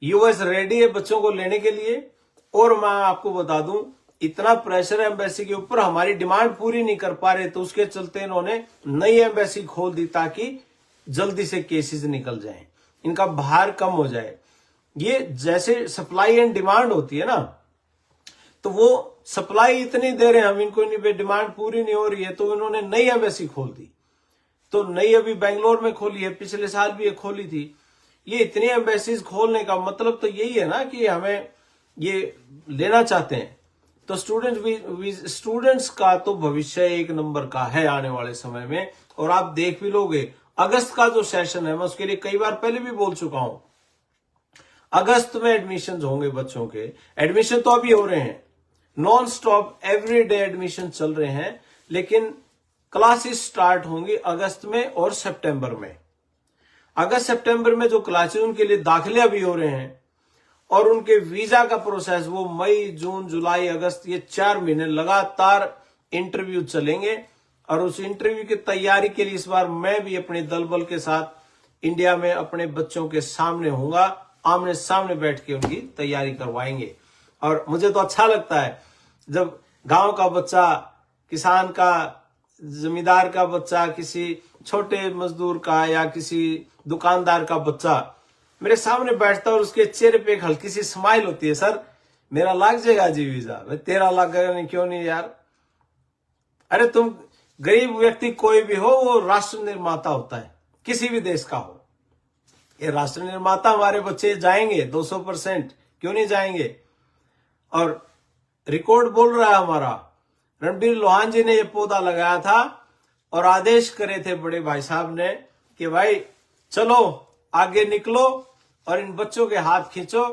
यूएस रेडी है बच्चों को लेने के लिए, और मैं आपको बता दूं इतना प्रेशर है एम्बेसी के ऊपर, हमारी डिमांड पूरी नहीं कर पा रहे, तो उसके चलते इन्होंने नई एम्बेसी खोल दी ताकि जल्दी से केसेस निकल जाएं, इनका भार कम हो जाए। ये जैसे सप्लाई एंड डिमांड होती है ना, तो वो सप्लाई इतनी दे रहे हैं हम इनको, इनकी डिमांड पूरी नहीं हो रही है, तो इन्होंने नई एम्बेसी खोल दी। तो नई अभी बेंगलोर में खोली है, पिछले साल भी ये खोली थी। ये इतनी एम्बेसीज खोलने का मतलब तो यही है ना कि हमें ये लेना चाहते हैं। तो स्टूडेंट्स का तो भविष्य एक नंबर का है आने वाले समय में। और आप देख भी लोगे अगस्त का जो सेशन है, मैं उसके लिए कई बार पहले भी बोल चुका हूं, अगस्त में एडमिशन होंगे बच्चों के। एडमिशन तो अभी हो रहे हैं, non stop every day admission चल रहे हैं, लेकिन क्लासेस स्टार्ट होंगी अगस्त में और सितंबर में। अगस्त सितंबर में जो क्लासेस, उनके लिए दाखिले भी हो रहे हैं और उनके वीजा का प्रोसेस वो मई, जून, जुलाई, अगस्त, ये 4 महीने लगातार इंटरव्यू चलेंगे। और उस इंटरव्यू की तैयारी के लिए इस बार मैं भी अपने दल बल के साथ इंडिया में अपने बच्चों के सामने होऊंगा, आमने सामने बैठ के उनकी तैयारी करवाएंगे। और मुझे तो अच्छा लगता है जब गांव का बच्चा, किसान का, जमींदार का बच्चा, किसी छोटे मजदूर का या किसी दुकानदार का बच्चा मेरे सामने बैठता है और उसके चेहरे पे एक हल्की सी स्माइल होती है, सर मेरा लग जाएगा जी वीजा। मैं 13 लाख नहीं, क्यों नहीं यार। अरे तुम गरीब व्यक्ति कोई भी हो, वो राष्ट्र निर्माता होता है, किसी भी देश का हो। ये राष्ट्र निर्माता, हमारे बच्चे जाएंगे 200%, क्यों नहीं जाएंगे। और रिकॉर्ड बोल रहा है हमारा, रणबीर लोहान जी ने ये पौधा लगाया था और आदेश करे थे बड़े भाई साहब ने कि भाई चलो आगे निकलो और इन बच्चों के हाथ खींचो।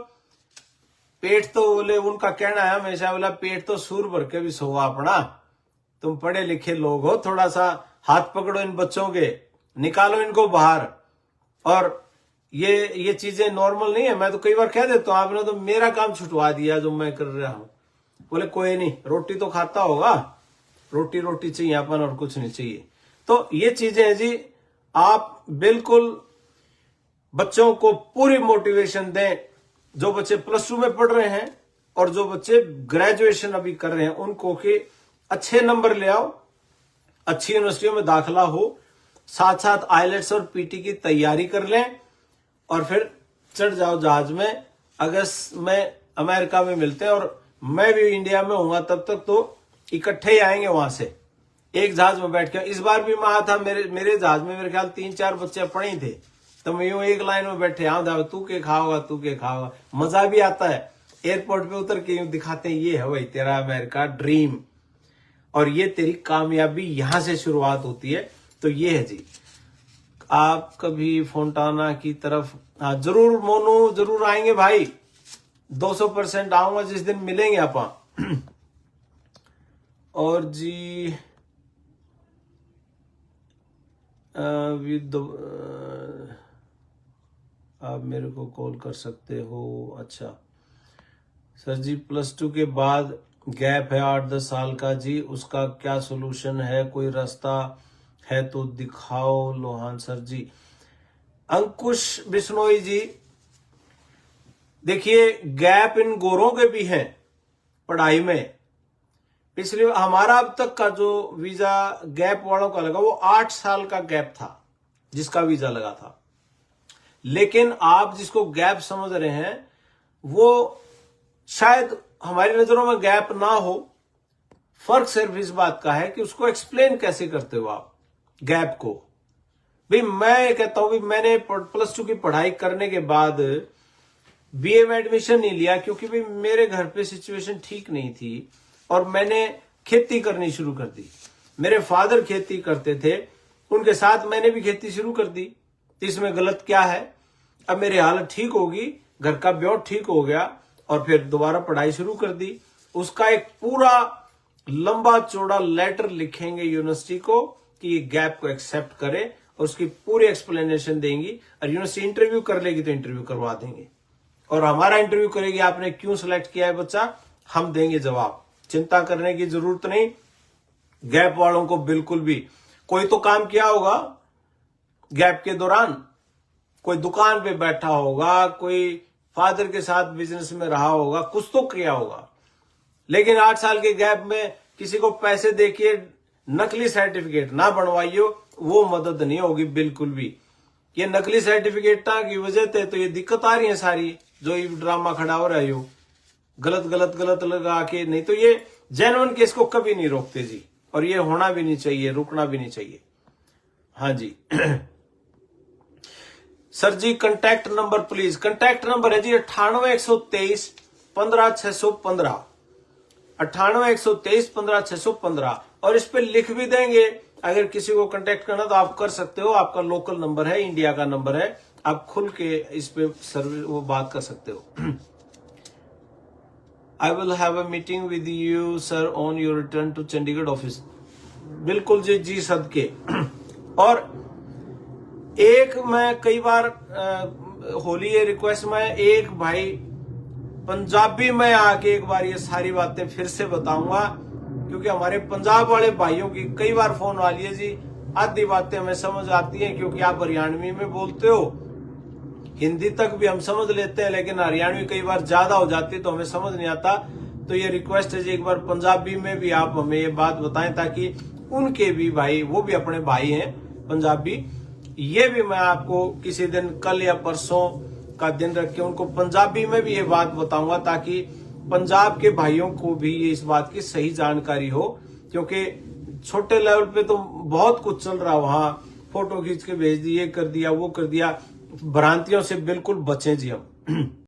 पेट तो बोले, उनका कहना है हमेशा, बोला पेट तो सूर भर के भी सोवा अपना। तुम पढ़े लिखे लोग हो, थोड़ा सा हाथ पकड़ो इन बच्चों के, निकालो इनको बाहर। और ये चीजें नॉर्मल नहीं है। मैं तो कई बार कह देता हूं, आपने तो मेरा काम छुटवा दिया जो मैं कर रहा हूं। बोले कोई नहीं, रोटी तो खाता होगा, रोटी चाहिए अपन, और कुछ नहीं चाहिए। तो ये चीजें हैं जी, आप बिल्कुल बच्चों को पूरी मोटिवेशन दें। जो बच्चे +2 में पढ़ रहे हैं और जो बच्चे ग्रेजुएशन अभी कर रहे हैं, उनको के अच्छे नंबर ले आओ, अच्छी यूनिवर्सिटियों में दाखिला हो, साथ साथ आईलेट्स और पीटी की तैयारी कर लें और फिर चढ़ जाओ जहाज में। अगस्त में अमेरिका में मिलते हैं और मैं भी इंडिया में होऊंगा, तब तक तो इकट्ठे ही आएंगे वहां से, एक जहाज में बैठ के। इस बार भी मैं आया था, मेरे जहाज में मेरे ख्याल 3-4 बच्चे अपने ही थे, तो मैं यूं एक लाइन में बैठे, हाँ तू के खाओगा, तू के खाओगा। मजा भी आता है। एयरपोर्ट पे उतर के यूं दिखाते हैं, ये है भाई तेरा अमेरिका ड्रीम, और ये तेरी कामयाबी यहां से शुरुआत होती है। तो ये है जी। आप कभी फोंटाना की तरफ, हाँ जरूर मोनू, जरूर आएंगे भाई, 200% आऊंगा जिस दिन मिलेंगे आप। और जी आप मेरे को कॉल कर सकते हो। अच्छा सर जी, +2 के बाद गैप है 8-10 साल का जी, उसका क्या सोल्यूशन है, कोई रास्ता है तो दिखाओ। लोहान सर जी, अंकुश बिश्नोई जी, देखिए गैप इन गोरों के भी हैं पढ़ाई में। पिछले हमारा अब तक का जो वीजा गैप वालों का लगा, वो 8 साल का गैप था जिसका वीजा लगा था। लेकिन आप जिसको गैप समझ रहे हैं, वो शायद हमारी नजरों में गैप ना हो। फर्क सिर्फ इस बात का है कि उसको एक्सप्लेन कैसे करते हो आप गैप को। भाई मैं कहता हूं, मैंने +2 की पढ़ाई करने के बाद बीए में एडमिशन नहीं लिया, क्योंकि भाई मेरे घर पे सिचुएशन ठीक नहीं थी और मैंने खेती करनी शुरू कर दी। मेरे फादर खेती करते थे, उनके साथ मैंने भी खेती शुरू कर दी। इसमें गलत क्या है। अब मेरी हालत ठीक होगी, घर का ब्योर ठीक हो गया और फिर दोबारा पढ़ाई शुरू कर दी। उसका एक पूरा लंबा चौड़ा लेटर लिखेंगे यूनिवर्सिटी को कि ये गैप को एक्सेप्ट करे, और उसकी पूरी एक्सप्लेनेशन देंगी। और यूनिवर्सिटी इंटरव्यू कर लेगी तो इंटरव्यू करवा देंगे, और हमारा इंटरव्यू करेगी, आपने क्यों सिलेक्ट किया है बच्चा, हम देंगे जवाब। चिंता करने की जरूरत नहीं। गैप वालों को बिल्कुल भी, कोई तो काम किया होगा गैप के दौरान, कोई दुकान पे बैठा होगा, कोई फादर के साथ बिजनेस में रहा होगा, कुछ तो किया होगा। लेकिन 8 साल के गैप में किसी को पैसे देके नकली सर्टिफिकेट ना बनवाइयो, वो मदद नहीं होगी बिल्कुल भी। ये नकली सर्टिफिकेट की वजह से तो ये दिक्कत आ रही है सारी, जो ये ड्रामा खड़ा हो रहा है यो गलत गलत गलत लगा के, नहीं तो ये जेन्युइन केस को कभी नहीं रोकते जी, और ये होना भी नहीं चाहिए, रुकना भी नहीं चाहिए। हाँ जी सर जी contact number please. Contact number है जी 98-123-15-615, 98-123-15-615, और इस पे लिख भी देंगे अगर किसी को कांटेक्ट करना तो आप कर सकते हो। आपका लोकल नंबर है, इंडिया का नंबर है, आप खुल के इस पे सर्विस वो बात कर सकते हो। I will have a meeting with you sir on your return to Chandigarh office. बिल्कुल जी, जी सदके। और एक मैं कई बार होली ये रिक्वेस्ट में एक भाई पंजाबी में आके एक बार ये सारी बातें फिर से बताऊंगा, क्योंकि हमारे पंजाब वाले भाइयों की कई बार फोन आ है जी, आधी बातें हमें समझ आती हैं क्योंकि आप हरियाणवी में बोलते हो, हिंदी तक भी हम समझ लेते हैं, लेकिन हरियाणवी कई बार ज्यादा हो जाती है तो हमें समझ नहीं आता। तो ये रिक्वेस्ट है जी एक बार पंजाबी में भी आप हमें ये बात बताएं, ताकि उनके भी भाई, वो भी अपने भाई हैं पंजाबी, ये भी मैं आपको किसी दिन कल या परसों का दिन रख के उनको पंजाबी में भी ये बात बताऊंगा, ताकि पंजाब के भाइयों को भी ये इस बात की सही जानकारी हो। क्योंकि छोटे लेवल पे तो बहुत कुछ चल रहा है, वहां फोटो खींच के भेज दिए, कर दिया, वो कर दिया। भ्रांतियों से बिल्कुल बचें जी हम।